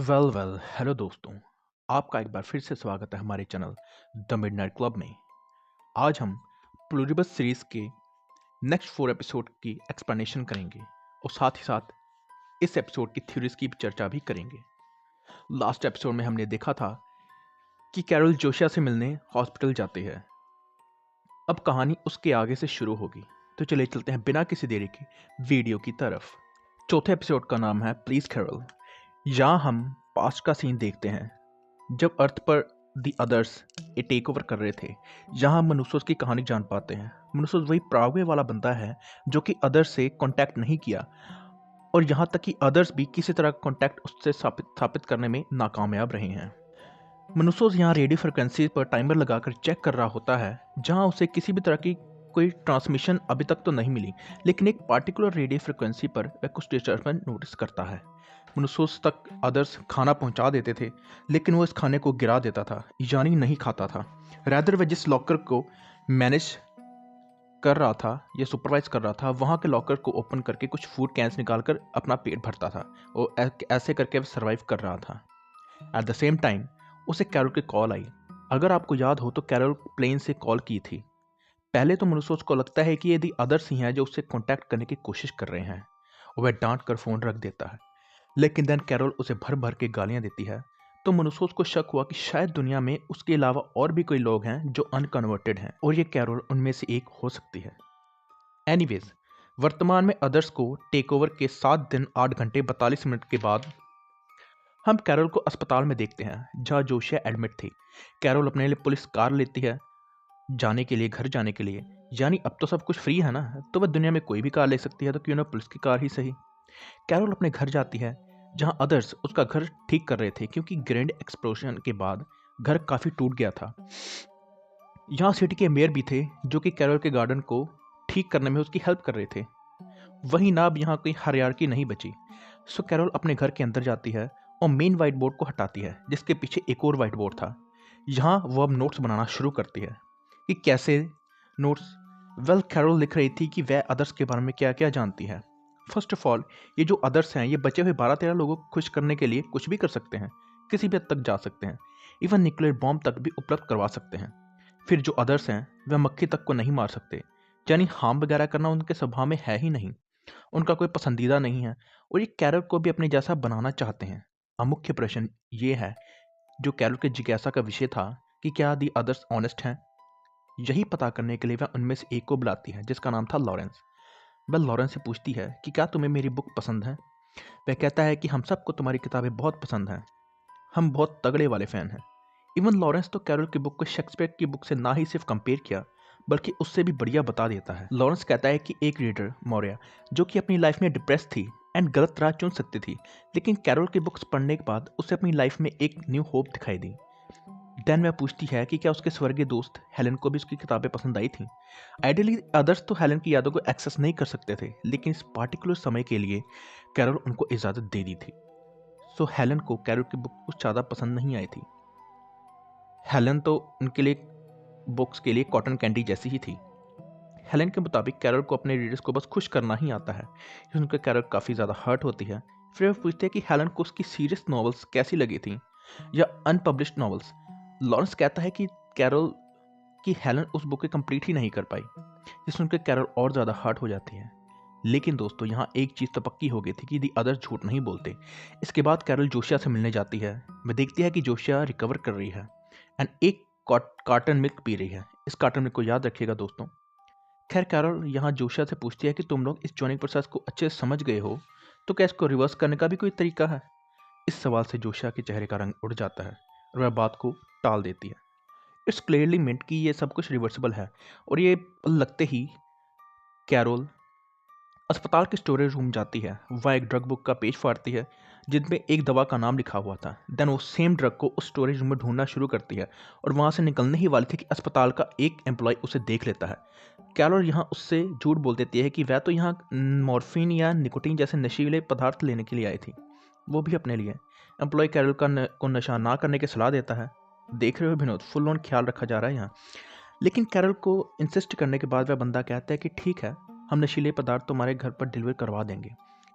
Hello दोस्तों। आपका एक बार फिर से स्वागत है हमारे चैनल द मिडनाइट क्लब में। आज हम प्लूरिबस सीरीज के नेक्स्ट 4 एपिसोड की एक्सप्लेनेशन करेंगे और साथ ही साथ इस एपिसोड की थ्योरीज की भी चर्चा भी करेंगे। लास्ट एपिसोड में हमने देखा था कि कैरोल जोशिया से मिलने हॉस्पिटल जाती है। अब कहानी उसके आगे से शुरू होगी, तो चलिए चलते हैं बिना किसी देरी के वीडियो की तरफ। चौथे एपिसोड का नाम है प्लीज कैरोल। यहाँ हम पास्ट का सीन देखते हैं जब अर्थ पर दी अदर्स ये टेक ओवर कर रहे थे। यहाँ मनुष्यों की कहानी जान पाते हैं। मनुष्य वही प्रावे वाला बंदा है जो कि अदर्स से कांटेक्ट नहीं किया, और यहाँ तक कि अदर्स भी किसी तरह का कांटेक्ट उससे स्थापित करने में नाकामयाब रहे हैं। मनुष्य यहाँ रेडियो फ्रिक्वेंसी पर टाइमर लगाकर चेक कर रहा होता है, जहाँ उसे किसी भी तरह की कोई ट्रांसमिशन अभी तक तो नहीं मिली, लेकिन एक पार्टिकुलर रेडियो फ्रिक्वेंसी पर वह कुछ डिस्टर्बेंस नोटिस करता है। मनुष्यों तक अदर्स खाना पहुंचा देते थे, लेकिन वो इस खाने को गिरा देता था, यानी नहीं खाता था। रैदर वह जिस लॉकर को मैनेज कर रहा था या सुपरवाइज कर रहा था, वहाँ के लॉकर को ओपन करके कुछ फूड कैंस निकालकर अपना पेट भरता था और ऐसे करके वह सर्वाइव कर रहा था। एट द सेम टाइम उसे कैरोल की कॉल आई। अगर आपको याद हो तो कैरोल प्लेन से कॉल की थी। पहले तो मनुष्य को लगता है कि यदि अदर्स ही हैं जो उससे कांटेक्ट करने की कोशिश कर रहे हैं, और वह डांट कर फोन रख देता है। लेकिन देन कैरोल उसे भर भर के गालियां देती है, तो मनुष्य को शक हुआ कि शायद दुनिया में उसके अलावा और भी कोई लोग हैं जो अनकन्वर्टेड हैं, और ये कैरोल उनमें से एक हो सकती है। एनीवेज, वर्तमान में अदर्स को टेक ओवर के 7 दिन 8 घंटे 42 मिनट के बाद हम कैरोल को अस्पताल में देखते हैं, जहाँ जोशिया एडमिट थी। कैरोल अपने लिए पुलिस कार लेती है जाने के लिए, घर जाने के लिए। यानी अब तो सब कुछ फ्री है ना, तो वह दुनिया में कोई भी कार ले सकती है, तो क्यों ना पुलिस की कार ही सही। कैरोल अपने घर जाती है, जहां अदर्स उसका घर ठीक कर रहे थे, क्योंकि ग्रैंड एक्सप्लोजन के बाद घर काफी टूट गया था। यहाँ सिटी के मेयर भी थे, जो कि कैरोल के गार्डन को ठीक करने में उसकी हेल्प कर रहे थे। वहीं ना अब यहाँ कोई हायरार्की नहीं बची। सो कैरोल अपने घर के अंदर जाती है और मेन व्हाइट बोर्ड को हटाती है, जिसके पीछे एक और व्हाइट बोर्ड था। यहाँ वो अब नोट्स बनाना शुरू करती है कि कैसे नोट्स। कैरोल लिख रही थी कि वह अदर्स के बारे में क्या क्या जानती है। फर्स्ट ऑफ ऑल, ये जो अदर्स हैं, ये बचे हुए 12-13 लोगों को खुश करने के लिए कुछ भी कर सकते हैं, किसी भी हद तक जा सकते हैं, इवन न्यूक्लियर बॉम्ब तक भी उपलब्ध करवा सकते हैं। फिर जो अदर्स हैं, वह मक्खी तक को नहीं मार सकते, यानी हार्म वगैरह करना उनके स्वभाव में है ही नहीं, उनका कोई पसंदीदा नहीं है, और ये कैरल को भी अपने जैसा बनाना चाहते हैं। अब मुख्य प्रश्न ये है, जो कैरल के जिज्ञासा का विषय था, कि क्या दी अदर्स ऑनेस्ट हैं। यही पता करने के लिए वह उनमें से एक को बुलाती है, जिसका नाम था लॉरेंस। वह लॉरेंस से पूछती है कि क्या तुम्हें मेरी बुक पसंद है। वह कहता है कि हम सबको तुम्हारी किताबें बहुत पसंद हैं, हम बहुत तगड़े वाले फैन हैं। इवन लॉरेंस तो कैरोल की बुक को शेक्सपियर की बुक से ना ही सिर्फ कंपेयर किया, बल्कि उससे भी बढ़िया बता देता है। लॉरेंस कहता है कि एक रीडर मौर्या, जो कि अपनी लाइफ में डिप्रेस थी एंड गलत राह चुन सकती थी, लेकिन कैरोल की बुक्स पढ़ने के बाद उसे अपनी लाइफ में एक न्यू होप दिखाई दी। देन वह पूछती है कि क्या उसके स्वर्गीय दोस्त हेलन को भी उसकी किताबें पसंद आई थी। आइडियली अदर्स तो हेलन की यादों को एक्सेस नहीं कर सकते थे, लेकिन इस पार्टिकुलर समय के लिए कैरोल उनको इजाज़त दे दी थी। सो हेलन को कैरोल की बुक कुछ ज़्यादा पसंद नहीं आई थी। हेलन तो उनके लिए बुक्स के लिए कॉटन कैंडी जैसी ही थी। हेलन के मुताबिक कैरोल को अपने रीडर्स को बस खुश करना ही आता है। ये सुनकर कैरोल काफ़ी ज़्यादा हर्ट होती है। फिर वह पूछते हैं कि हेलन को उसकी सीरियस नॉवेल्स कैसी लगी थी, या अनपब्लिश्ड नॉवेल्स। लॉरेंस कहता है कि कैरोल की हेलन उस बुक को कंप्लीट ही नहीं कर पाई, जिस सुनकर कैरोल और ज़्यादा हर्ट हो जाती है। लेकिन दोस्तों, यहाँ एक चीज़ तो पक्की हो गई थी कि दी अदर्स झूठ नहीं बोलते। इसके बाद कैरोल जोशिया से मिलने जाती है। वह देखती है कि जोशिया रिकवर कर रही है एंड एक कार्टन मिल्क पी रही है। इस कार्टन मिल्क को याद रखिएगा दोस्तों। खैर, कैरोल यहाँ जोशिया से पूछती है कि तुम लोग इस जॉइनिंग प्रोसेस को अच्छे से समझ गए हो, तो क्या इसको रिवर्स करने का भी कोई तरीका है। इस सवाल से जोशिया के चेहरे का रंग उड़ जाता है और वह बात को टाल देती है। इट्स क्लियरली मेंट कि ये सब कुछ रिवर्सिबल है, और ये लगते ही कैरोल अस्पताल के स्टोरेज रूम जाती है। वह एक ड्रग बुक का पेज फाड़ती है, जिसमें एक दवा का नाम लिखा हुआ था। देन वो सेम ड्रग को उस स्टोरेज रूम में ढूंढना शुरू करती है, और वहां से निकलने ही वाली थी कि अस्पताल का एक एम्प्लॉय उसे देख लेता है। कैरोल यहाँ उससे झूठ बोल देती है कि वह तो यहाँ मॉर्फिन या निकोटीन जैसे नशीले पदार्थ लेने के लिए आई थी, वो भी अपने लिए। एम्प्लॉय कैरोल को नशा ना करने की सलाह देता है। देख रहे हो विनोद, फुल ऑन ख्याल रखा जा रहा है यहाँ। लेकिन कैरल को इंसिस्ट करने के बाद वह बंदा कहता है कि ठीक है, हम नशीले पदार्थ तुम्हारे घर पर डिलीवर करवा देंगे।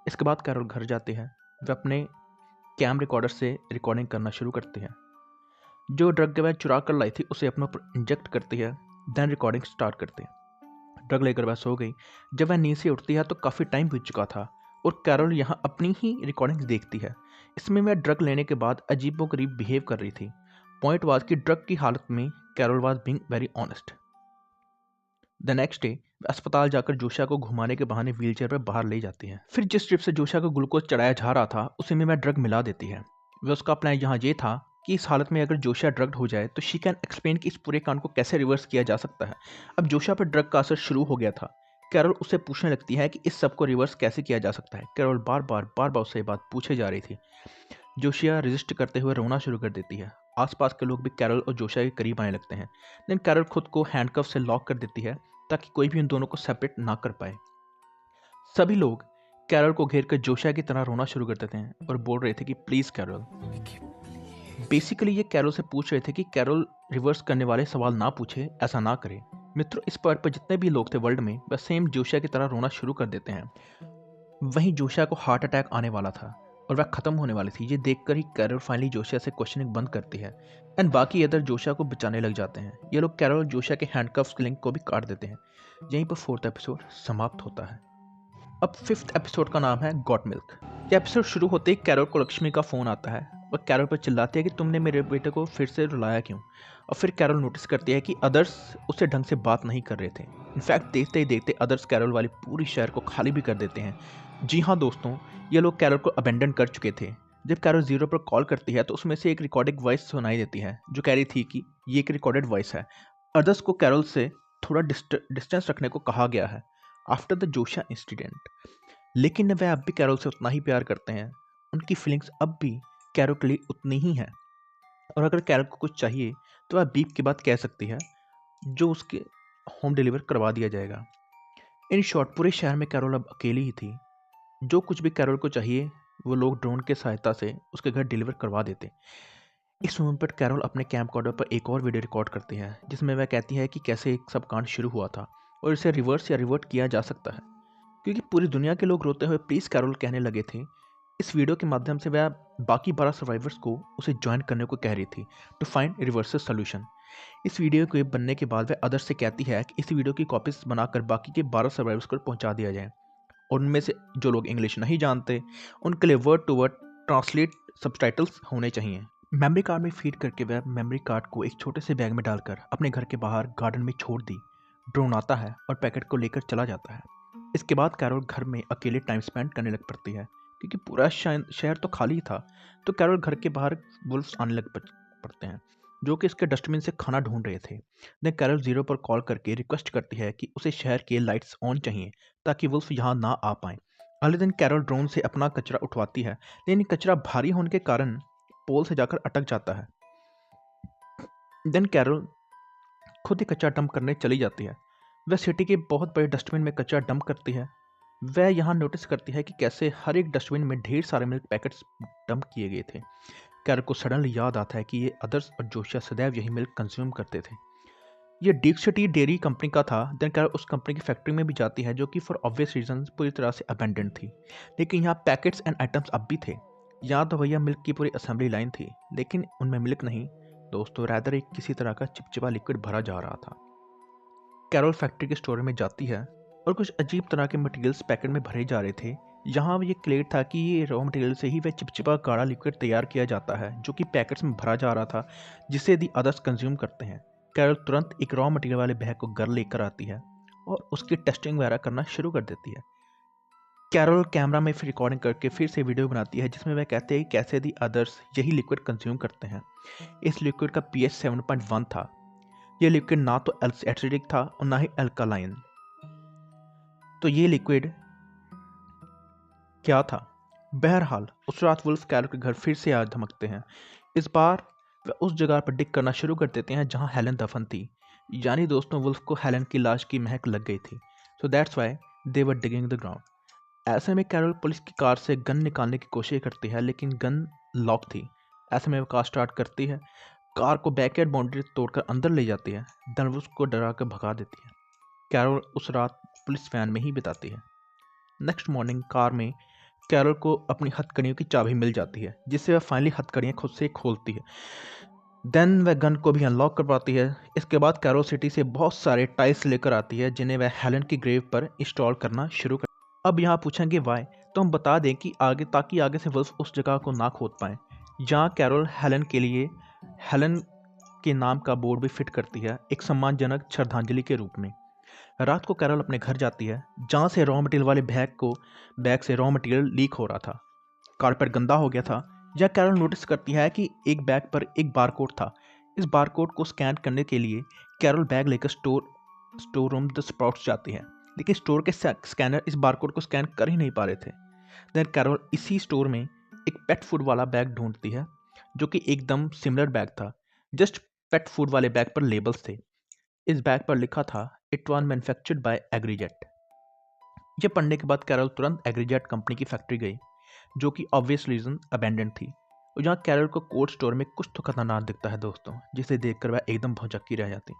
इसके बाद कैरल घर जाते हैं। वह अपने कैम रिकॉर्डर से रिकॉर्डिंग करना शुरू करती है। जो ड्रग वह चुरा कर लाई थी उसे अपनों पर इंजेक्ट करती है, देन रिकॉर्डिंग स्टार्ट करती है। ड्रग लेकर वह सो गई। जब वह नींद से उठती है तो काफ़ी टाइम बीत चुका था और कैरोल यहाँ अपनी ही रिकॉर्डिंग देखती है। इसमें वह ड्रग लेने के बाद अजीबोगरीब बिहेव कर रही थी। पॉइंट वाज कि ड्रग की हालत में Carol was being very honest. The next day अस्पताल जाकर जोशा को घुमाने के बहाने व्हीलचेयर पर बाहर ले जाती है। फिर जिस स्ट्रिप से जोशा को ग्लूकोज चढ़ाया जा रहा था उसी में वह ड्रग मिला देती है। वह उसका प्लान यहाँ ये था कि इस हालत में अगर जोशा ड्रग्ड हो जाए तो शी कैन एक्सप्लेन कि इस पूरे कांड को कैसे रिवर्स किया जा सकता है। अब जोशा पर ड्रग का असर शुरू हो गया था। कैरोल उससे पूछने लगती है कि इस सब को रिवर्स कैसे किया जा सकता है। कैरोल बार बार उससे बात पूछे जा रही थी। जोशिया रेजिस्ट करते हुए रोना शुरू कर देती है। आसपास के लोग भी कैरोल और जोशिया के करीब आने लगते हैं। लेकिन कैरोल खुद को हैंडकफ से लॉक कर देती है ताकि कोई भी उन दोनों को सेपरेट ना कर पाए। सभी लोग कैरोल को घेर कर जोशिया की तरह रोना शुरू कर देते हैं और बोल रहे थे कि प्लीज कैरोल। बेसिकली ये कैरोल से पूछ रहे थे कि कैरोल रिवर्स करने वाले सवाल ना पूछे, ऐसा ना करे। मित्रों, इस पॉइंट पर जितने भी लोग थे वर्ल्ड में वह सेम जोशिया की तरह रोना शुरू कर देते हैं। वहीं जोशिया को हार्ट अटैक आने वाला था और वह खत्म होने वाली थी। ये देखकर ही कैरोल फाइनली जोशिया से क्वेश्चनिंग बंद करती है एंड बाकी अदर जोशिया को बचाने लग जाते हैं। ये लोग कैरोल और जोशिया के हैंडकफ्स लिंक को भी काट देते हैं। यहीं पर 4th एपिसोड समाप्त होता है। अब 5th एपिसोड का नाम है गॉट मिल्क। ये एपिसोड शुरू होते ही कैरोल को लक्ष्मी का फोन आता है। वह कैरोल पर चिल्लाती है कि तुमने मेरे बेटे को फिर से रुलाया क्यों। और फिर कैरोल नोटिस करती है कि अदर्स उससे ढंग से बात नहीं कर रहे थे। इनफैक्ट देखते ही देखते अदर्स कैरोल वाली पूरी शहर को खाली भी कर देते हैं। जी हाँ दोस्तों, ये लोग कैरोल को अबेंडन कर चुके थे। जब कैरोल 0 पर कॉल करती है तो उसमें से एक रिकॉर्डिंग वॉइस सुनाई देती है जो कह रही थी कि ये एक रिकॉर्डेड वॉइस है। अदर्स को कैरोल से थोड़ा डिस्टेंस रखने को कहा गया है आफ्टर द जोशा इंसिडेंट। लेकिन वह अब भी कैरोल से उतना ही प्यार करते हैं। उनकी फीलिंग्स अब भी कैरोल के लिए उतनी ही है और अगर कैरोल को कुछ चाहिए तो वह बीप के बाद कह सकती है जो उसके होम डिलीवर करवा दिया जाएगा। इन शॉर्ट पूरे शहर में कैरोल अब अकेली ही थी। जो कुछ भी कैरोल को चाहिए वो लोग ड्रोन के सहायता से उसके घर डिलीवर करवा देते। इस मोमेंट पर कैरोल अपने कैमकॉर्डर पर एक और वीडियो रिकॉर्ड करती है जिसमें वह कहती है कि कैसे एक सब कांड शुरू हुआ था और इसे रिवर्स या रिवर्ट किया जा सकता है, क्योंकि पूरी दुनिया के लोग रोते हुए प्लीज कैरोल कहने लगे थे। इस वीडियो के माध्यम से वह बाकी 12 सर्वाइवर्स को उसे ज्वाइन करने को कह रही थी टू फाइंड रिवर्सल सोल्यूशन। इस वीडियो के बनने के बाद वह अदर्स से कहती है कि इस वीडियो की कॉपीज बनाकर बाकी के 12 सर्वाइवर्स को पहुंचा दिया जाए और उनमें से जो लोग इंग्लिश नहीं जानते उनके लिए word to word translate subtitles होने चाहिए। मेमोरी कार्ड में फीड करके वह मेमोरी कार्ड को एक छोटे से बैग में डालकर अपने घर के बाहर गार्डन में छोड़ दी। ड्रोन आता है और पैकेट को लेकर चला जाता है। इसके बाद कैरोल घर में अकेले टाइम स्पेंड करने लग पड़ती है क्योंकि पूरा शहर तो खाली था। तो कैरोल घर के बाहर वुल्फ्स आने लग पड़ते हैं जो कि इसके डस्टबिन से खाना ढूंढ रहे थे। देन कैरोल 0 पर कॉल करके रिक्वेस्ट करती है कि उसे शहर के लाइट्स ऑन चाहिए ताकि वुल्फ यहाँ ना आ पाए। अगले दिन कैरोल ड्रोन से अपना कचरा उठवाती है लेकिन कचरा भारी होने के कारण पोल से जाकर अटक जाता है। देन कैरोल खुद ही कचरा डंप करने चली जाती है। वह सिटी के बहुत बड़े डस्टबिन में कचरा डंप करती है। वह यहाँ नोटिस करती है कि कैसे हर एक डस्टबिन में ढेर सारे मिल्क पैकेट्स डंप किए गए थे। कैरोल को सडनली याद आता है कि ये अदर्स और जोशिया सदैव यही मिल्क कंज्यूम करते थे। ये डीप सिटी डेयरी कंपनी का था। देन कैरोल उस कंपनी की फैक्ट्री में भी जाती है जो कि फॉर ऑब्वियस रीजन पूरी तरह से अबेंडेंड थी। लेकिन यहाँ पैकेट्स एंड आइटम्स अब भी थे। यहाँ तो भैया मिल्क की पूरी असेंबली लाइन थी लेकिन उनमें मिल्क नहीं दोस्तों, रैदर एक किसी तरह का चिपचिपा लिक्विड भरा जा रहा था। कैरोल फैक्ट्री के स्टोर में जाती है और कुछ अजीब तरह के मटेरियल्स पैकेट में भरे जा रहे थे। यहाँ ये क्लियर था कि ये रॉ मटेरियल से ही वह चिपचिपा गाढ़ा लिक्विड तैयार किया जाता है जो कि पैकेट्स में भरा जा रहा था जिसे दी अदर्स कंज्यूम करते हैं। कैरोल तुरंत एक रॉ मटेरियल वाले बैग को घर लेकर आती है और उसकी टेस्टिंग वगैरह करना शुरू कर देती है। कैरोल कैमरा में फिर रिकॉर्डिंग करके फिर से वीडियो बनाती है जिसमें वह कहते हैं कि कैसे दी अदर्स यही लिक्विड कंज्यूम करते हैं। इस लिक्विड का pH 7.1 था। यह लिक्विड ना तो एसिडिक था और ना ही अल्कालाइन। तो ये लिक्विड क्या था? बहरहाल उस रात वुल्फ कैरोल के घर फिर से आ धमकते हैं। इस बार वे उस जगह पर डिग करना शुरू कर देते हैं जहां हेलन दफन थी। यानी दोस्तों वुल्फ को हेलन की लाश की महक लग गई थी। So that's why they were digging the ground. ऐसे में कैरोल पुलिस की कार से गन निकालने की कोशिश करती है लेकिन गन लॉक थी। ऐसे में वो कार स्टार्ट करती है, कार को बैकयार्ड बाउंड्री तोड़कर अंदर ले जाती है, देन वो उसको डरा कर भगा देती है। कैरोल उस रात पुलिस वैन में ही बिताती है। नेक्स्ट मॉर्निंग कार में कैरल को अपनी हथकड़ियों की चाबी मिल जाती है, जिससे वह फाइनली हथकड़ियाँ खुद से खोलती है। देन वह गन को भी अनलॉक कर पाती है। इसके बाद कैरल सिटी से बहुत सारे टाइल्स लेकर आती है, जिन्हें वह हेलन की ग्रेव पर इंस्टॉल करना शुरू कर। अब यहाँ पूछेंगे वाई, तो हम बता दें कि ताकि आगे से वुल्फ उस जगह को ना खोद पाएँ। जहाँ कैरल हेलन के लिए हेलन के नाम का बोर्ड भी फिट करती है, एक सम्मानजनक श्रद्धांजलि के रूप में। रात को कैरल अपने घर जाती है, जहाँ से रॉ मटेरियल वाले बैग से रॉ मटेरियल लीक हो रहा था। कारपेट गंदा हो गया था। जहाँ कैरल नोटिस करती है कि एक बैग पर एक बारकोड था। इस बारकोड को स्कैन करने के लिए कैरल बैग लेकर स्टोर रूम द स्प्राउट्स जाती है, लेकिन स्टोर के स्कैनर इस बारकोड को स्कैन कर ही नहीं पा रहे थे। देन कैरल इसी स्टोर में एक पेट फूड वाला बैग ढूंढती है, जो कि एकदम सिमिलर बैग था, जस्ट पेट फूड वाले बैग पर लेबल्स थे। इस बैग पर लिखा था इट वॉज मैन्युफैक्चर्ड बाय एग्रीजेट। ये पढ़ने के बाद कैरल तुरंत एग्रीजेट कंपनी की फैक्ट्री गई, जो कि ऑब्वियस रीजन अबेंडेंड थी, और जहाँ कैरल को कोल्ड स्टोर में कुछ तो खतरनाक दिखता है दोस्तों, जिसे देखकर वह एकदम भौचक्की रह जाती।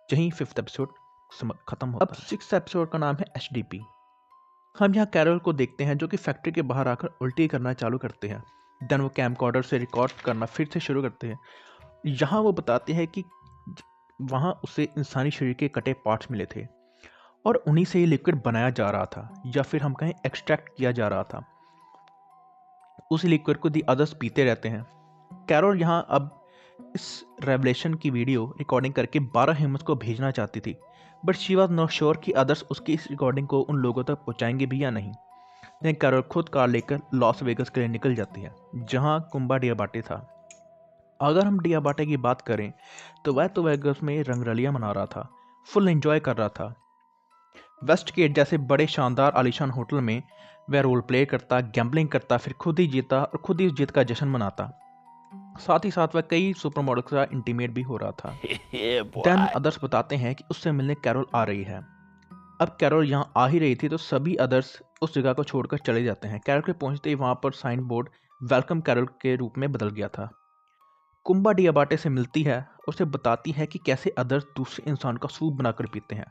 यहीं 5th एपिसोड खत्म होता है। अब 6th एपिसोड का नाम है HDP। हम यहाँ कैरल को देखते हैं, जो कि फैक्ट्री के बाहर आकर उल्टी करना चालू करते हैं। देन वो कैमकॉर्डर से रिकॉर्ड करना फिर से शुरू करते हैं। यहाँ वो बताते हैं कि वहाँ उसे इंसानी शरीर के कटे पार्ट्स मिले थे, और उन्हीं से ये लिक्विड बनाया जा रहा था, या फिर हम कहें एक्सट्रैक्ट किया जा रहा था। उस लिक्विड को दी अदर्स पीते रहते हैं। कैरल यहाँ अब इस रेवलेशन की वीडियो रिकॉर्डिंग करके 12 ह्यूमंस को भेजना चाहती थी, but she was not sure कि अदर्स उसकी इस रिकॉर्डिंग को उन लोगों तक पहुँचाएंगे भी या नहीं। लेकिन कैरल खुद कार लेकर लॉस वेगस के लिए निकल जाती है, जहाँ कुंबा डियाबाटे था। अगर हम डियाबाटे की बात करें तो वह तो वेगस में रंगरलियाँ मना रहा था, फुल एंजॉय कर रहा था। वेस्ट गेट जैसे बड़े शानदार आलीशान होटल में वह रोल प्ले करता, गैम्बलिंग करता, फिर खुद ही जीता और खुद ही उस जीत का जश्न मनाता। साथ ही साथ वह कई सुपर मॉडल के साथ इंटीमेट भी हो रहा था। देन अदर्स बताते हैं कि उससे मिलने कैरल आ रही है। अब कैरल यहाँ आ ही रही थी, तो सभी अदर्स उस जगह को छोड़कर चले जाते हैं। कैरल के पहुंचते ही वहां पर साइन बोर्ड वेलकम कैरल के रूप में बदल गया था। कुंबा डियाबाटे से मिलती है, उसे बताती है कि कैसे अदर्स दूसरे इंसान का सूप बनाकर पीते हैं।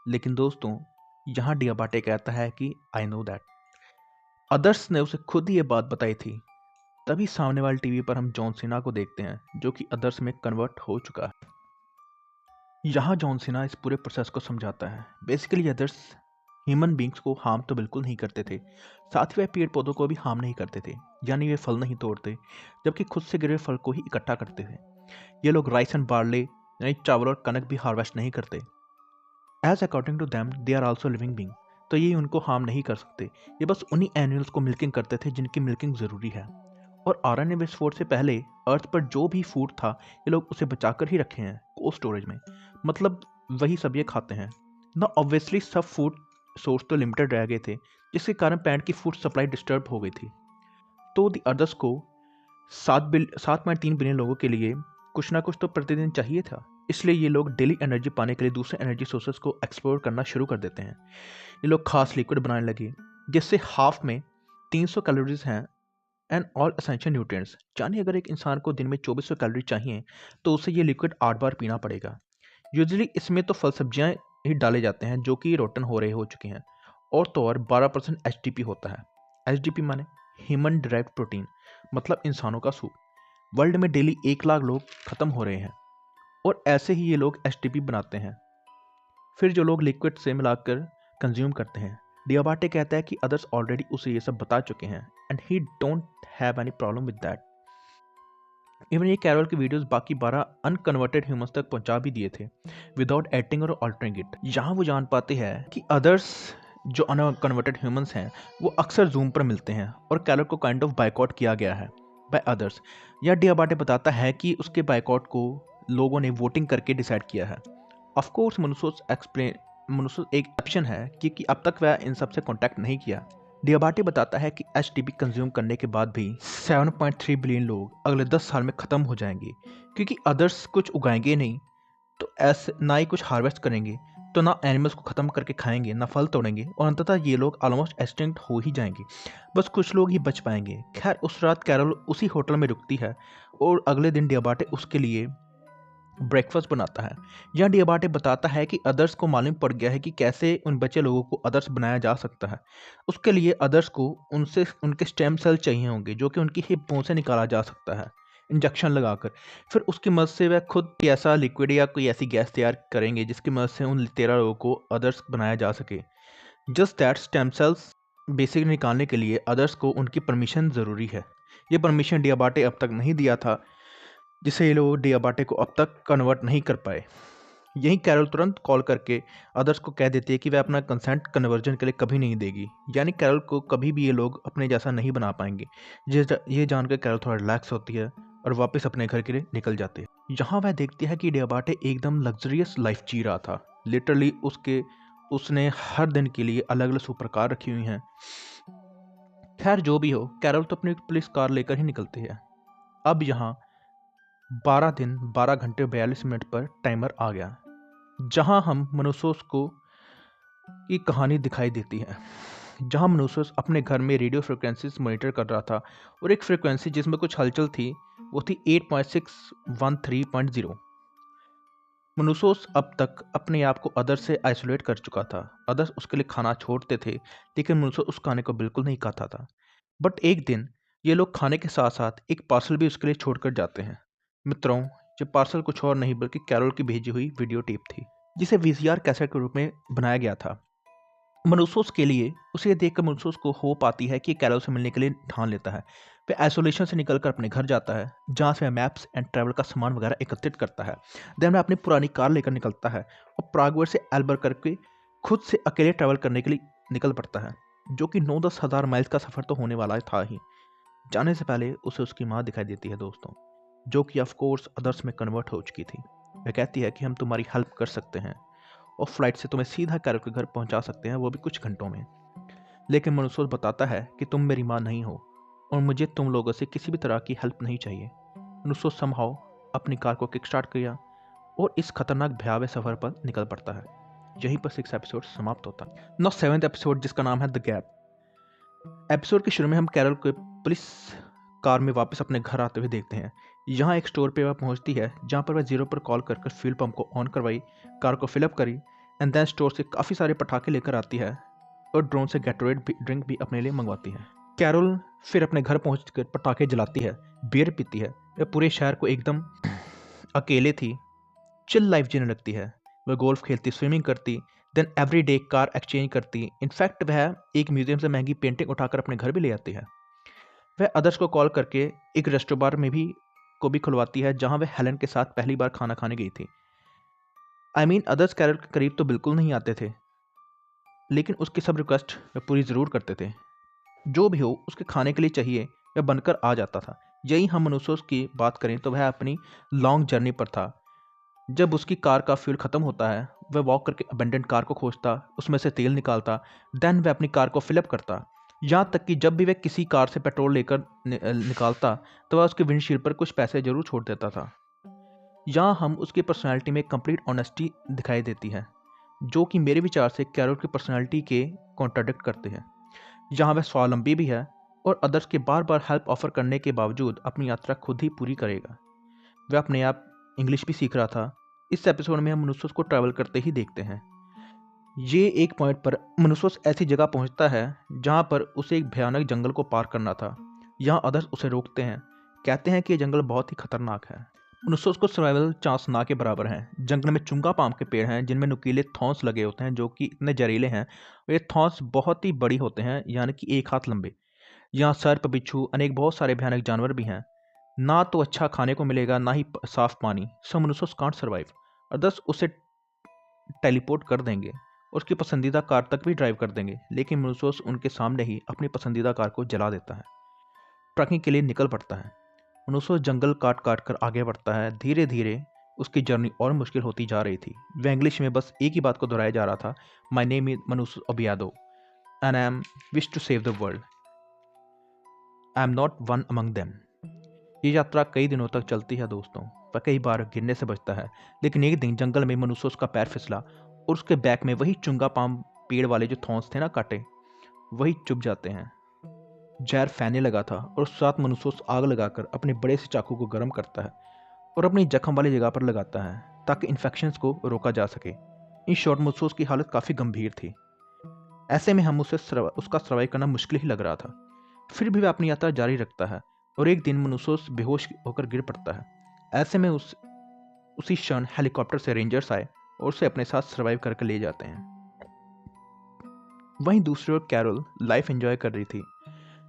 लेकिन दोस्तों, यहाँ डियाबाटे कहता है कि आई नो दैट। अदर्स ने उसे खुद ही ये बात बताई थी। तभी सामने वाले टीवी पर हम जॉन सीना को देखते हैं, जो कि अदर्स में कन्वर्ट हो चुका है। यहाँ जॉन सीना इस पूरे प्रोसेस को समझाता है। बेसिकली अदर्स ह्यूमन बींग्स को हार्म तो बिल्कुल नहीं करते थे, साथ ही वह पेड़ पौधों को भी हार्म नहीं करते थे, यानी वे फल नहीं तोड़ते, जबकि खुद से गिरे फल को ही इकट्ठा करते थे। ये लोग राइस एंड बार्ले यानी चावल और कनक भी हार्वेस्ट नहीं करते। As according to them they are also living being, तो ये उनको हार्म नहीं कर सकते। ये बस उन्हीं एनिमल्स को मिल्किंग करते थे जिनकी मिल्किंग ज़रूरी है। और RNA विस्फोट से पहले अर्थ पर जो भी फूड था, ये लोग उसे बचाकर ही रखे हैं कोल्ड स्टोरेज में, मतलब वही सब ये खाते हैं ना। ऑब्वियसली सब फूड सोर्स तो लिमिटेड रह गए थे, जिसके कारण प्लांट की फूड सप्लाई डिस्टर्ब हो गई थी। तो द अदर्स को 7.3 बिलियन लोगों के लिए कुछ ना कुछ तो प्रतिदिन चाहिए था, इसलिए ये लोग डेली एनर्जी पाने के लिए दूसरे एनर्जी सोर्सेज को एक्सप्लोर करना शुरू कर देते हैं। ये लोग खास लिक्विड बनाने लगे, जिससे हाफ में 300 कैलोरीज हैं एंड ऑल एसेंशियल न्यूट्रिएंट्स। यानी अगर एक इंसान को दिन में 2400 कैलोरी चाहिए, तो उसे ये लिक्विड 8 बार पीना पड़ेगा। यूजुअली इसमें तो फल सब्जियां ही डाले जाते हैं, जो कि रोटन हो चुके हैं, और तो और 12% HDP होता है। HDP माने ह्यूमन डिराइव्ड प्रोटीन, मतलब इंसानों का सूप। वर्ल्ड में डेली 1 लाख लोग खत्म हो रहे हैं, और ऐसे ही ये लोग HDP बनाते हैं, फिर जो लोग लिक्विड से मिलाकर कंज्यूम करते हैं। डियाबाटे कहता है कि अदर्स ऑलरेडी उसे ये सब बता चुके हैं and he don't have any problem with that. Even ये कैरल के वीडियोस बाकी 12 अनकन्वर्टेड ह्यूमंस तक पहुंचा भी दिए थे, विदाउट एडिटिंग और ऑल्टरिंग इट। यहाँ वो जान पाते हैं कि अदर्स जो अनकन्वर्टेड ह्यूमंस हैं, वो अक्सर जूम पर मिलते हैं, और कैरल को काइंड ऑफ बाइकआउट किया गया है बाय अदर्स। यह डियाबाटे बताता है कि उसके बाइकआउट को लोगों ने वोटिंग करके डिसाइड किया है। ऑफकोर्स मनुष्य एक ऑप्शन है, क्योंकि अब तक वह इन सब से कॉन्टैक्ट नहीं किया। डियाबाटे बताता है कि HDP कंज्यूम करने के बाद भी 7.3 बिलियन लोग अगले 10 साल में ख़त्म हो जाएंगे, क्योंकि अदर्स कुछ उगाएंगे नहीं, तो ऐसे ना ही कुछ हार्वेस्ट करेंगे, तो ना एनिमल्स को ख़त्म करके खाएंगे, ना फल तोड़ेंगे, और अंततः ये लोग ऑलमोस्ट एक्सटिंक्ट हो ही जाएंगे। बस कुछ लोग ही बच पाएंगे। खैर, उस रात कैरल उसी होटल में रुकती है, और अगले दिन डियाबाटे उसके लिए ब्रेकफास्ट बनाता है। यहाँ डियाबाटे बताता है कि अदर्स को मालूम पड़ गया है कि कैसे उन बचे लोगों को अदर्स बनाया जा सकता है। उसके लिए अदर्स को उनसे उनके स्टेम सेल चाहिए होंगे जो कि उनकी हिप बोन से निकाला जा सकता है इंजेक्शन लगाकर। फिर उसकी मदद से वह खुद कोई ऐसा लिक्विड या कोई ऐसी गैस तैयार करेंगे जिसकी मदद से उन 13 लोगों को अदर्स बनाया जा सके। Just that stem cells basic निकालने के लिए अदर्स को उनकी परमिशन ज़रूरी है। ये परमिशन डियाबाटे अब तक नहीं दिया था, जिसे ये लोग डियाबाटे को अब तक कन्वर्ट नहीं कर पाए। यही कैरल तुरंत कॉल करके अदर्स को कह देती है कि वह अपना कंसेंट कन्वर्जन के लिए कभी नहीं देगी, यानी कैरल को कभी भी ये लोग अपने जैसा नहीं बना पाएंगे। ये जानकर कैरल थोड़ा रिलैक्स होती है और वापस अपने घर के लिए निकल जाते हैं। यहाँ वह देखती है कि डियाबाटे एकदम लग्जरियस लाइफ जी रहा था। लिटरली उसने हर दिन के लिए अलग अलग सुपर कार रखी हुई हैं। खैर जो भी हो, कैरल तो अपनी पुलिस कार लेकर ही निकलती है। अब यहाँ 12 दिन 12 घंटे 42 मिनट पर टाइमर आ गया, जहां हम मनुष्यों को की कहानी दिखाई देती है। जहां मनुष्य अपने घर में रेडियो फ्रिक्वेंसीज मॉनिटर कर रहा था और एक फ्रिक्वेंसी जिसमें कुछ हलचल थी वो थी 8.613.0। मनुष्य अब तक अपने आप को अदर से आइसोलेट कर चुका था। अदर्स उसके लिए खाना छोड़ते थे, लेकिन मनुष्य उस खाने को बिल्कुल नहीं खाता था। बट एक दिन ये लोग खाने के साथ साथ एक पार्सल भी उसके लिए छोड़कर जाते हैं। मित्रों, ये पार्सल कुछ और नहीं बल्कि कैरोल की भेजी हुई वीडियो टेप थी, जिसे वीसीआर कैसेट के रूप में बनाया गया था। मनुष्यों के लिए उसे देखकर मनुष्यों को होप आती है कि कैरोल से मिलने के लिए ठान लेता है। वह आइसोलेशन से निकलकर अपने घर जाता है, जहाँ से वह मैप्स एंड ट्रैवल का सामान वगैरह एकत्रित करता है। देन वह अपनी पुरानी कार लेकर निकलता है और प्रागवेयर से एल्बर करके खुद से अकेले ट्रैवल करने के लिए निकल पड़ता है, जो कि 9-10 हज़ार माइल्स का सफ़र तो होने वाला था ही। जाने से पहले उसे उसकी माँ दिखाई देती है दोस्तों, जो कि ऑफ कोर्स अदर्स में कन्वर्ट हो चुकी थी। वह कहती है कि हम तुम्हारी हेल्प कर सकते हैं और फ्लाइट से तुम्हें सीधा कैरल के घर पहुंचा सकते हैं, वो भी कुछ घंटों में। लेकिन मनुष्य बताता है कि तुम मेरी माँ नहीं हो और मुझे तुम लोगों से किसी भी तरह की हेल्प नहीं चाहिए। मनुष्य समहाउ अपनी कार को किक स्टार्ट किया और इस खतरनाक भयावह सफर पर निकल पड़ता है। यहीं पर 6 एपिसोड समाप्त होता है। नौ 7th एपिसोड, जिसका नाम है द गैप। एपिसोड के शुरू में हम कैरल को पुलिस कार में वापस अपने घर आते हुए देखते हैं। यहाँ एक स्टोर पे वह पहुँचती है, जहाँ पर वह 0 पर कॉल कर फ्यूल पंप को ऑन करवाई, कार को फिलअप करी एंड देन स्टोर से काफ़ी सारे पटाखे लेकर आती है और ड्रोन से गैटोरेड ड्रिंक भी अपने लिए मंगवाती है। कैरोल फिर अपने घर पहुंचकर पटाखे जलाती है, बियर पीती है। वह पूरे शहर को एकदम अकेले थी, चिल लाइफ जीने लगती है। वह गोल्फ खेलती, स्विमिंग करती, then every day car exchange करती। इनफैक्ट वह एक म्यूजियम से महंगी पेंटिंग उठाकर अपने घर भी ले आती है। वह अदर्स को कॉल करके एक रेस्टोरेंट बार में भी खुलवाती है, जहां वह हेलन के साथ पहली बार खाना खाने गई थी। अदर्स कैरल के करीब तो बिल्कुल नहीं आते थे, लेकिन उसकी सब रिक्वेस्ट वह पूरी ज़रूर करते थे। जो भी हो, उसके खाने के लिए चाहिए वह बनकर आ जाता था। यही हम मनुष्यों की बात करें तो वह अपनी लॉन्ग जर्नी पर था। जब उसकी कार का फ्यूल ख़त्म होता है, वह वॉक करके अबेंडेंट कार को खोजता, उसमें से तेल निकालता, देन वह अपनी कार को फिलअप करता। यहाँ तक कि जब भी वह किसी कार से पेट्रोल लेकर निकालता तो वह उसके विंडशील्ड पर कुछ पैसे जरूर छोड़ देता था। यहाँ हम उसकी पर्सनैलिटी में कंप्लीट ऑनेस्टी दिखाई देती है, जो कि मेरे विचार से कैरोल की पर्सनैलिटी के कॉन्ट्राडिक्ट करते हैं। यहाँ वह स्वावलंबी भी है और अदर्स के बार बार हेल्प ऑफर करने के बावजूद अपनी यात्रा खुद ही पूरी करेगा। वह अपने आप इंग्लिश भी सीख रहा था। इस एपिसोड में हम मनुष्य को ट्रैवल करते ही देखते हैं। ये एक पॉइंट पर मनुष्य ऐसी जगह पहुंचता है जहां पर उसे एक भयानक जंगल को पार करना था। यहाँ अदर्स उसे रोकते हैं, कहते हैं कि यह जंगल बहुत ही खतरनाक है। मनुष्य को सर्वाइवल चांस ना के बराबर हैं। जंगल में चुंगा पाम के पेड़ हैं जिनमें नुकीले थॉर्न्स लगे होते हैं, जो कि इतने जहरीले हैं और ये थॉर्न्स बहुत ही बड़ी होते हैं, यानी कि 1 हाथ लंबे। यहाँ सर्प, बिच्छू, अनेक बहुत सारे भयानक जानवर भी हैं। ना तो अच्छा खाने को मिलेगा, ना ही साफ पानी। सो मनुष्य कांट सर्वाइव। अदर्स उसे टेलीपोर्ट कर देंगे और उसकी पसंदीदा कार तक भी ड्राइव कर देंगे, लेकिन मनुष्य उनके सामने ही अपनी पसंदीदा कार को जला देता है। ट्रैकिंग के लिए निकल पड़ता है। मनुष्य जंगल काट काट कर आगे बढ़ता है। धीरे धीरे उसकी जर्नी और मुश्किल होती जा रही थी। वह इंग्लिश में बस एक ही बात को दोहराया जा रहा था, माई नेम इज मनुष्य Obiado and I am wish to save the world, I am not one among them. ये यात्रा कई दिनों तक चलती है दोस्तों। वह कई बार गिरने से बचता है, लेकिन एक दिन जंगल में मनुष्य उसका पैर फिसला और उसके बैक में वही चुंगा पाम पेड़ वाले जो थॉर्न्स थे ना काटे, वही चुभ जाते हैं। जहर फैलने लगा था और उस साथ मनुष्य आग लगाकर अपने बड़े से चाकू को गर्म करता है और अपनी जख्म वाली जगह पर लगाता है ताकि इन्फेक्शंस को रोका जा सके। इन शॉर्ट मुनसूस की हालत काफ़ी गंभीर थी। ऐसे में हम उसका सर्वाइव करना मुश्किल ही लग रहा था। फिर भी वह अपनी यात्रा जारी रखता है और एक दिन मनुसोस बेहोश होकर गिर पड़ता है। ऐसे में उसी क्षण हेलीकॉप्टर से रेंजर्स आए और उसे अपने साथ सर्वाइव करके ले जाते हैं। वहीं दूसरी ओर कैरोल लाइफ एंजॉय कर रही थी,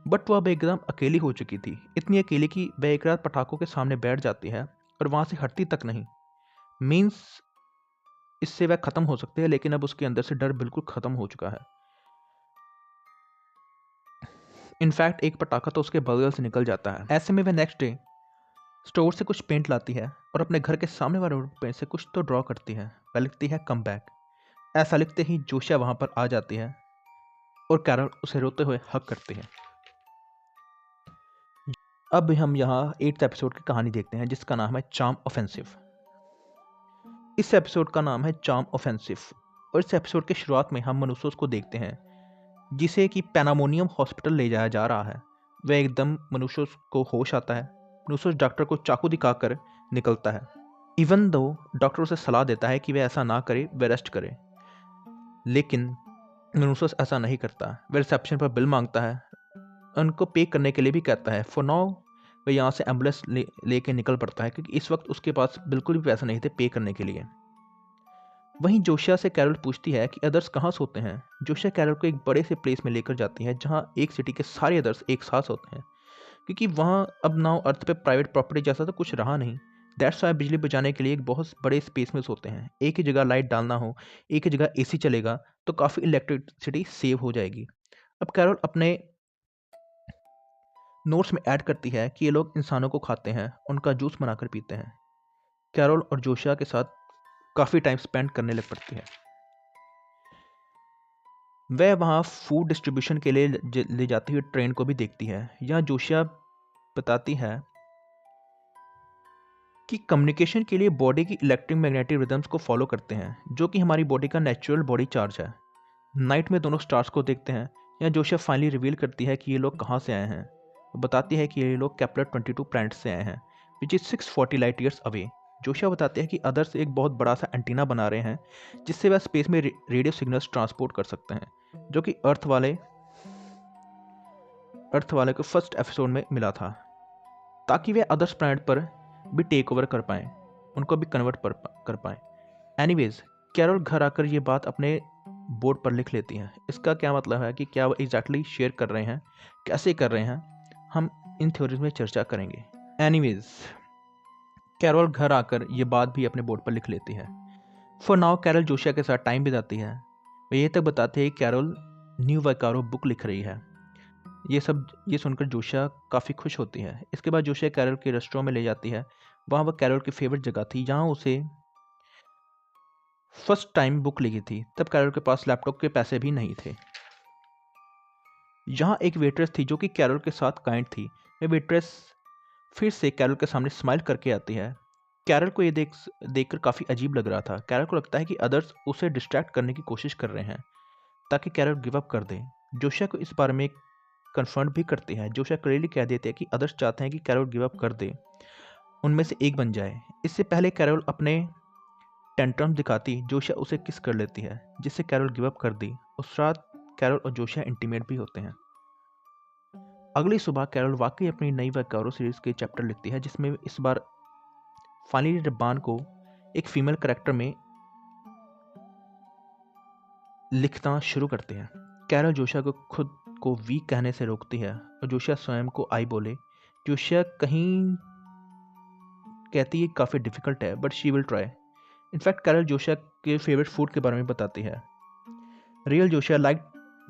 बट वह अब एकदम अकेली हो चुकी थी। इतनी अकेली कि वह एक रात पटाखों के सामने बैठ जाती है और वहां से हटती तक नहीं। मीन्स इससे वह खत्म हो सकती है, लेकिन अब उसके अंदर से डर बिल्कुल खत्म हो चुका है। इनफैक्ट एक पटाखा तो उसके बगल से निकल जाता है। ऐसे में वह नेक्स्ट डे स्टोर से कुछ पेंट लाती है और अपने घर के सामने वाले रोड पे से कुछ तो ड्रॉ करती है। वह लिखती है कम बैक। ऐसा लिखते ही जोशिया वहां पर आ जाती है और कैरल उसे रोते हुए हक करती है। अब हम यहाँ 8th एपिसोड की कहानी देखते हैं जिसका नाम है चार्म ऑफेंसिव। इस एपिसोड का नाम है चार्म ऑफेंसिव और इस एपिसोड के शुरुआत में हम मनुसोस को देखते हैं जिसे कि पैनामोनियम हॉस्पिटल ले जाया जा रहा है। वह एकदम मनुसोस को होश आता है। मनुसोस डॉक्टर को चाकू दिखाकर निकलता है। इवन दो डॉक्टर उसे सलाह देता है कि वह ऐसा ना करे, वह रेस्ट करे, लेकिन मनुसोस ऐसा नहीं करता। वह रिसेप्शन पर बिल मांगता है, उनको पे करने के लिए भी कहता है। फॉर नाउ वह यहाँ से एम्बुलेंस लेके निकल पड़ता है क्योंकि इस वक्त उसके पास बिल्कुल भी पैसे नहीं थे पे करने के लिए। वहीं जोशिया से कैरल पूछती है कि अदर्स कहाँ सोते हैं। जोशिया कैरल को एक बड़े से प्लेस में लेकर जाती है जहाँ एक सिटी के सारे अदर्स एक साथ होते हैं, क्योंकि वहाँ अब नाउ अर्थ पे प्राइवेट प्रॉपर्टी जैसा तो कुछ रहा नहीं। दैट्स वाई बिजली बचाने के लिए एक बहुत बड़े स्पेस में सोते हैं। एक ही जगह लाइट डालना हो, एक ही जगह एसी चलेगा तो काफ़ी इलेक्ट्रिसिटी सेव हो जाएगी। अब कैरल अपने नोट्स में ऐड करती है कि ये लोग इंसानों को खाते हैं, उनका जूस बनाकर पीते हैं। कैरल और जोशिया के साथ काफ़ी टाइम स्पेंड करने लग पड़ती है। वह वहाँ फूड डिस्ट्रीब्यूशन के लिए ले जाती हुई ट्रेन को भी देखती है। यहाँ जोशिया बताती है कि कम्युनिकेशन के लिए बॉडी की इलेक्ट्रिक मैग्नेटिक रिदम्स को फॉलो करते हैं, जो कि हमारी बॉडी का नेचुरल बॉडी चार्ज है। नाइट में दोनों स्टार्स को देखते हैं। यहाँ जोशिया फाइनली रिवील करती है कि ये लोग कहाँ से आए हैं। वो बताती है कि ये लोग केपलर 22 प्लैनेट से आए हैं, which is 640 light years away. Josiah बताते हैं कि अदर्स एक बहुत बड़ा सा एंटीना बना रहे हैं जिससे वह स्पेस में रेडियो सिग्नल्स ट्रांसपोर्ट कर सकते हैं, जो कि अर्थ वाले को फर्स्ट एपिसोड में मिला था, ताकि वे अदर्स प्लैनेट पर भी टेक ओवर कर पाएँ, उनको भी कन्वर्ट कर पाएँ। एनीवेज कैरल घर आकर ये बात अपने बोर्ड पर लिख लेती हैं। इसका क्या मतलब है कि क्या वो एग्जैक्टली शेयर कर रहे हैं, कैसे कर रहे हैं, हम इन थ्योरीज में चर्चा करेंगे। एनीवेज कैरल घर आकर ये बात भी अपने बोर्ड पर लिख लेती है। फॉर नाउ कैरल जोशिया के साथ टाइम बिताती है। वे ये तक बताते हैं कि कैरल न्यू वैकारो बुक लिख रही है। ये सुनकर जोशिया काफ़ी खुश होती है। इसके बाद जोशिया कैरल के रेस्टोरेंट में ले जाती है। वहाँ वह कैरल की फेवरेट जगह थी जहाँ उसे फर्स्ट टाइम बुक लिखी थी। तब कैरल के पास लैपटॉप के पैसे भी नहीं थे। यहाँ एक वेट्रेस थी जो कि कैरल के साथ काइंड थी। वह वेट्रेस फिर से कैरल के सामने स्माइल करके आती है। कैरल को ये देखकर काफ़ी अजीब लग रहा था। कैरल को लगता है कि अदर्स उसे डिस्ट्रैक्ट करने की कोशिश कर रहे हैं ताकि कैरल गिव अप कर दे। जोशिया को इस बारे में कन्फर्म भी करती है। जोशिया क्लियरली कह देते हैं कि अदर्स चाहते हैं कि कैरल गिव अप कर दे, उनमें से एक बन जाए। इससे पहले कैरल अपने टेंट्रम दिखाती जोशिया उसे किस कर लेती है, जिससे कैरल गिव अप कर दी। उस रात कैरल और जोशिया इंटीमेट भी होते हैं। अगली सुबह कैरल वाकई अपनी नई वैकारो सीरीज के चैप्टर लिखती है, जिसमें इस बार फाइनली रब्बान को एक फीमेल कैरेक्टर में लिखना शुरू करते हैं। कैरल जोशिया को खुद को वीक कहने से रोकती है और जोशिया स्वयं को आई बोले। जोशिया कहीं कहती है काफ़ी डिफिकल्ट है, but she will try. In fact Carol Josiah के फेवरेट फूड के बारे में बताती है। Real Josiah like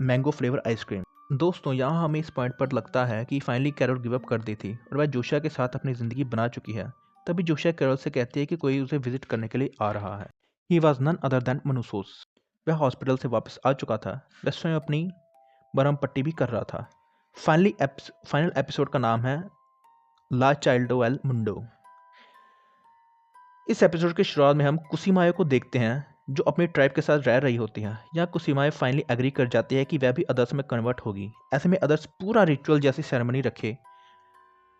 mango flavour ice cream. दोस्तों यहाँ हमें इस पॉइंट पर लगता है कि फाइनली कैरल गिव अप कर दी थी और वह जोशिया के साथ अपनी ज़िंदगी बना चुकी है। तभी जोशिया कैरल से कहती है कि कोई उसे विजिट करने के लिए आ रहा है। He was none other than Manusos. वह हॉस्पिटल से वापस आ चुका था। वह स्वयं अपनी मरहम पट्टी भी कर रहा था। फाइनल एपिसोड का नाम है ला चाइल्डो एल मुंडो। इस एपिसोड की शुरुआत में हम कुसीमायो को देखते हैं जो अपनी ट्राइब के साथ रह रही होती है। यहाँ कुसीमायो फाइनली एग्री कर जाती है कि वह भी अदर्स में कन्वर्ट होगी। ऐसे में अदर्स पूरा रिचुअल जैसी सेरेमनी रखे,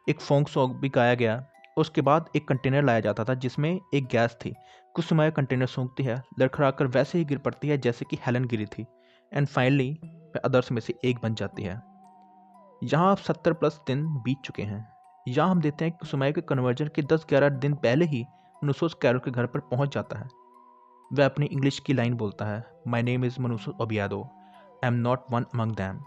एक फोंग सॉन्ग भी गाया गया उसके बाद एक कंटेनर लाया जाता था जिसमें एक गैस थी। कुछ समय कंटेनर सूंघती है, लड़खड़ाकर वैसे ही गिर पड़ती है जैसे कि हेलन गिरी थी, एंड फाइनली वह अदर्स में से एक बन जाती है। यहाँ अब 70+ दिन बीत चुके हैं। यहाँ हम देखते हैं कि सुमाया के कन्वर्जन के 10-11 दिन पहले ही मनुसोस कैरोल के घर पर पहुंच जाता है। वह अपनी इंग्लिश की लाइन बोलता है, my name is Manusos Obiado, I am not one among them,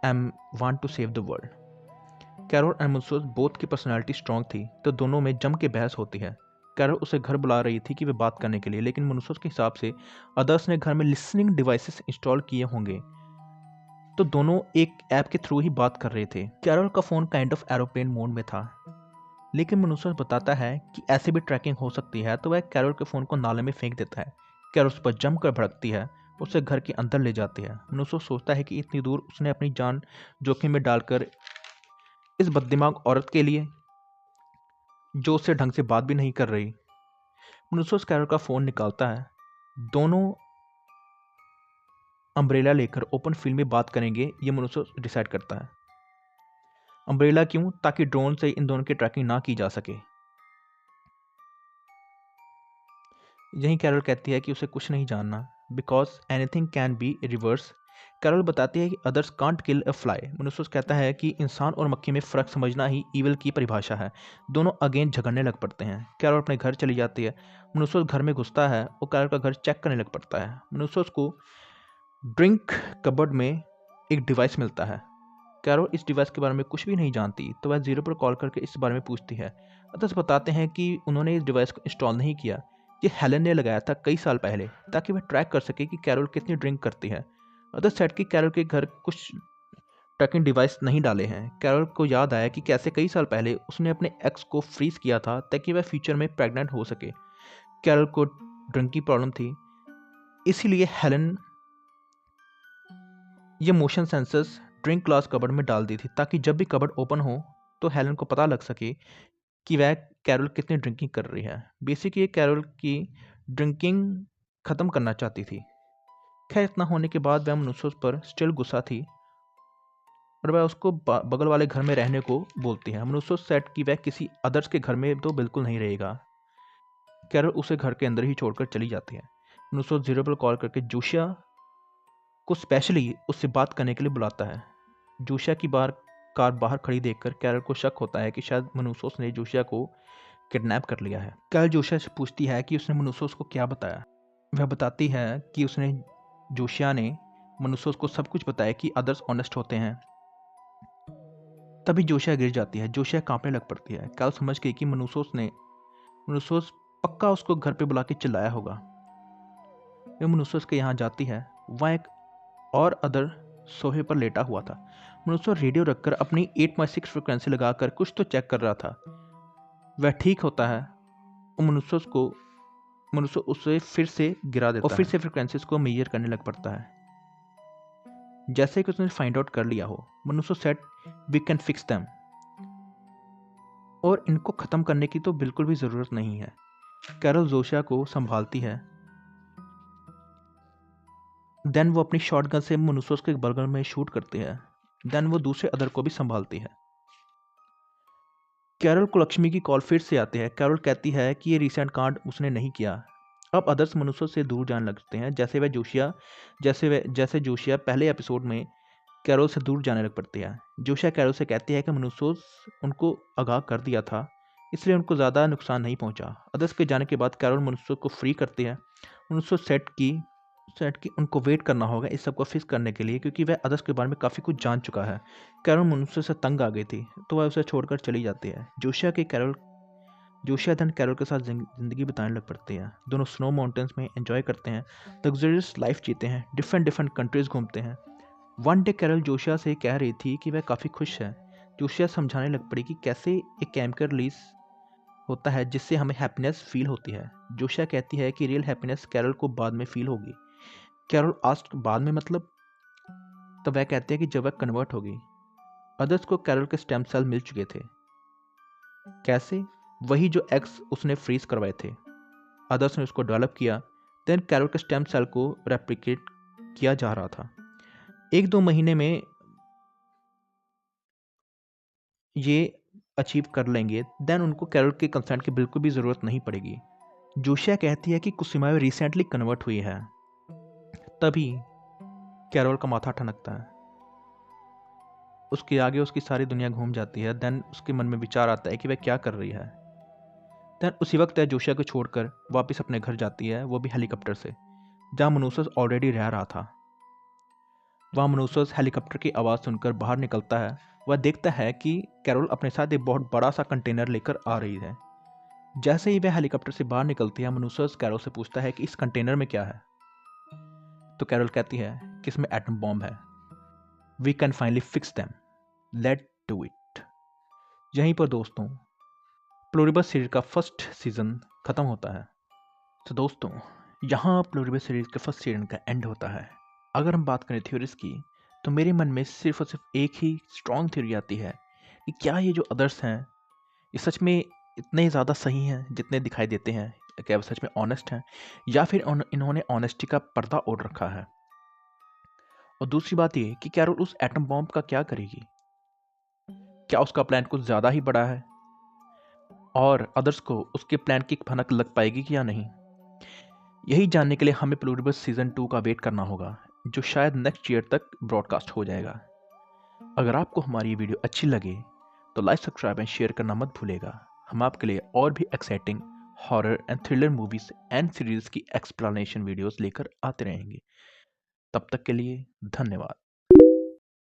I am want to save the world. Carol and Manusos both की पर्सनैलिटी स्ट्रांग थी, तो दोनों में जम के बहस होती है। कैरोल उसे घर बुला रही थी कि वे बात करने के लिए, लेकिन मनुसोस के हिसाब से अदर्स ने घर में लिसनिंग डिवाइसेस इंस्टॉल किए होंगे, तो दोनों एक ऐप के थ्रू ही बात कर रहे थे। कैरोल का phone kind of aeroplane mode में था, लेकिन मनुसोस बताता है कि ऐसे भी ट्रैकिंग हो सकती है, तो वह कैरोल के फोन को नाले में फेंक देता है। कैरोल उस पर जमकर भड़कती है, उसे घर के अंदर ले जाती है। मनुसोस सोचता है कि इतनी दूर उसने अपनी जान जोखिम में डालकर इस बददिमाग औरत के लिए, जो उससे ढंग से बात भी नहीं कर रही। मनुसोस कैरोल का फोन निकालता है। दोनों अम्ब्रेला लेकर ओपन फील्ड में बात करेंगे, ये मनुसोस डिसाइड करता है। अम्ब्रेला क्यों? ताकि ड्रोन से इन दोनों की ट्रैकिंग ना की जा सके। यही कैरोल कहती है कि उसे कुछ नहीं जानना, because anything can be reverse. Carol बताती है कि others can't kill a fly. Manusos कहता है कि इंसान और मक्खी में फ़र्क समझना ही ईविल की परिभाषा है। दोनों अगेन झगड़ने लग पड़ते हैं। कैरोल अपने घर चली जाती है। मनुसोस घर में घुसता है और कैरोल का घर चेक करने लग पड़ता है। मनुसोस को ड्रिंक कबर्ड में एक डिवाइस मिलता है। कैरोल इस डिवाइस के बारे में कुछ भी नहीं जानती, तो वह जीरो पर कॉल करके इस बारे में पूछती है। अदर्स बताते हैं कि उन्होंने इस डिवाइस को इंस्टॉल नहीं किया, ये हेलन ने लगाया था कई साल पहले, ताकि वह ट्रैक कर सके कि कैरोल कितनी ड्रिंक करती है। अदर्स सेट कि कैरोल के घर कुछ ट्रैकिंग डिवाइस नहीं डाले हैं। कैरोल को याद आया कि कैसे कई साल पहले उसने अपने एक्स को फ्रीज किया था ताकि वह फ्यूचर में प्रेग्नेंट हो सके। कैरोल को ड्रिंक की प्रॉब्लम थी, इसीलिए हेलन ये motion sensors drink glass cupboard में डाल दी थी, ताकि जब भी कबर्ड ओपन हो तो हेलन को पता लग सके कि वह कैरोल कितनी ड्रिंकिंग कर रही है। बेसिकली ये कैरोल की ड्रिंकिंग ख़त्म करना चाहती थी। खैर, इतना होने के बाद वह मनुसोस पर स्टिल गुस्सा थी और वह उसको बगल वाले घर में रहने को बोलती है। मनुसोस सेट कि वह किसी अदर्स के घर में तो बिल्कुल नहीं रहेगा। कैरोल उसे घर के अंदर ही छोड़कर चली जाती है। मनुसोस जीरो पर कॉल करके जोशिया को स्पेशली उससे बात करने के लिए बुलाता है। जोशिया की कार बाहर खड़ी देखकर कैरोल को शक होता है कि शायद मनुसोस ने जोशिया को किडनैप कर लिया है। कैरोल जोशिया से पूछती है कि उसने मनुसोस को क्या बताया। वह बताती है कि उसने जोशिया ने मनुसोस को सब कुछ बताया कि अदर्स ऑनेस्ट होते हैं। तभी जोशिया गिर जाती है। जोशिया कांपने लग पड़ती है। कैरोल समझ गई कि मनुसोस पक्का उसको घर पे बुला के चिल्लाया होगा। वह मनुसोस के यहाँ जाती है। वहाँ एक और अदर सोफे पर लेटा हुआ था। मनुसोस रेडियो रखकर अपनी 8/6 फ्रिक्वेंसी लगाकर कुछ तो चेक कर रहा था। वह ठीक होता है और मनुसोस उसे फिर से गिरा देता है और फिर से फ्रिक्वेंसीज को मेजर करने लग पड़ता है, जैसे कि उसने फाइंड आउट कर लिया हो। Manusos said we can fix them, और इनको ख़त्म करने की तो बिल्कुल भी ज़रूरत नहीं है। कैरोल जोशिया को संभालती है। देन वो अपनी शॉटगन से मनुसोस के बर्गर में शूट करती है। देन वो दूसरे अदर को भी संभालती है। कैरोल को लक्ष्मी की कॉल फिर से आती है। कैरोल कहती है कि ये रिसेंट कांड उसने नहीं किया। अब अदर्स मनुष्यों से दूर जाने लगते हैं, जैसे जोशिया पहले एपिसोड में कैरोल से दूर जाने लग पड़ती है। जोशिया कैरोल से कहती है कि मनुष्यों उनको आगाह कर दिया था, इसलिए उनको ज़्यादा नुकसान नहीं पहुंचा। अदर्स के जाने के बाद कैरोल मनुष्यों को फ्री करती है। मनुष्यों सेट की उनको वेट करना होगा इस सब को फिक्स करने के लिए, क्योंकि वह अदर्स के बारे में काफ़ी कुछ जान चुका है। कैरोल मनुष्य से तंग आ गई थी, तो वह उसे छोड़कर चली जाती है। जोशिया धन कैरोल के साथ ज़िंदगी बिताने लग पड़ती है। दोनों स्नो माउंटेन्स में एंजॉय करते हैं, लग्जरियस लाइफ जीते हैं, डिफरेंट कंट्रीज घूमते हैं। वन डे कैरोल जोशिया से कह रही थी कि वह काफ़ी खुश है। जोशिया समझाने लग पड़ी कि कैसे एक केमिकल रिलीज होता है जिससे हमें हैप्पीनेस फील होती है। जोशिया कहती है कि रियल हैप्पीनेस कैरोल को बाद में फील होगी। कैरोल आस्क बाद में मतलब? तो वह कहते हैं कि जब वह कन्वर्ट होगी। अदर्स को कैरोल के स्टेम सेल मिल चुके थे। कैसे? वही जो एक्स उसने फ्रीज करवाए थे। अदर्स ने उसको डेवलप किया। देन कैरोल के स्टेम सेल को रेप्लिकेट किया जा रहा था। 1-2 महीने में ये अचीव कर लेंगे देन उनको कैरोल के कंसेंट की बिल्कुल भी ज़रूरत नहीं पड़ेगी। जोशिया कहती है कि कुसुमायो रिसेंटली कन्वर्ट हुई है। तभी कैरोल का माथा ठनकता है, उसके आगे उसकी सारी दुनिया घूम जाती है। देन उसके मन में विचार आता है कि वह क्या कर रही है। देन उसी वक्त वह जोशिया को छोड़कर वापस अपने घर जाती है, वो भी हेलीकॉप्टर से, जहाँ मनुसस ऑलरेडी रह रहा था। वहाँ मनुसस हेलीकॉप्टर की आवाज़ सुनकर बाहर निकलता है। वह देखता है कि कैरोल अपने साथ एक बहुत बड़ा सा कंटेनर लेकर आ रही है। जैसे ही वह हेलीकॉप्टर से बाहर निकलती है, मनुसस कैरोल से पूछता है कि इस कंटेनर में क्या है। तो कैरोल कहती है कि इसमें एटम बॉम्ब है। We can finally fix them, let do it. यहीं पर दोस्तों प्लोरीबस सीरीज का फर्स्ट सीजन खत्म होता है। तो दोस्तों यहाँ प्लोरीबस सीरीज के फर्स्ट सीजन का एंड होता है। अगर हम बात करें थ्योरीज की, तो मेरे मन में सिर्फ और सिर्फ एक ही स्ट्रॉन्ग थ्योरी आती है कि क्या ये जो अदर्स हैं ये सच में इतने ज़्यादा सही हैं जितने दिखाई देते हैं। क्या वो सच में ऑनेस्ट हैं, या फिर इन्होंने ऑनेस्टी का पर्दा ओढ़ रखा है। और दूसरी बात ये कि कैरोल उस एटम बॉम्ब का क्या करेगी। क्या उसका प्लान कुछ ज़्यादा ही बड़ा है और अदर्स को उसके प्लान की भनक लग पाएगी कि या नहीं। यही जानने के लिए हमें प्लूरिबस सीजन 2 का वेट करना होगा, जो शायद नेक्स्ट ईयर तक ब्रॉडकास्ट हो जाएगा। अगर आपको हमारी ये वीडियो अच्छी लगे तो लाइक, सब्सक्राइब एंड शेयर करना मत भूलेगा। हम आपके लिए और भी exciting horror and thriller movies and series की एक्सप्लेनेशन वीडियोस लेकर आते रहेंगे। तब तक के लिए धन्यवाद।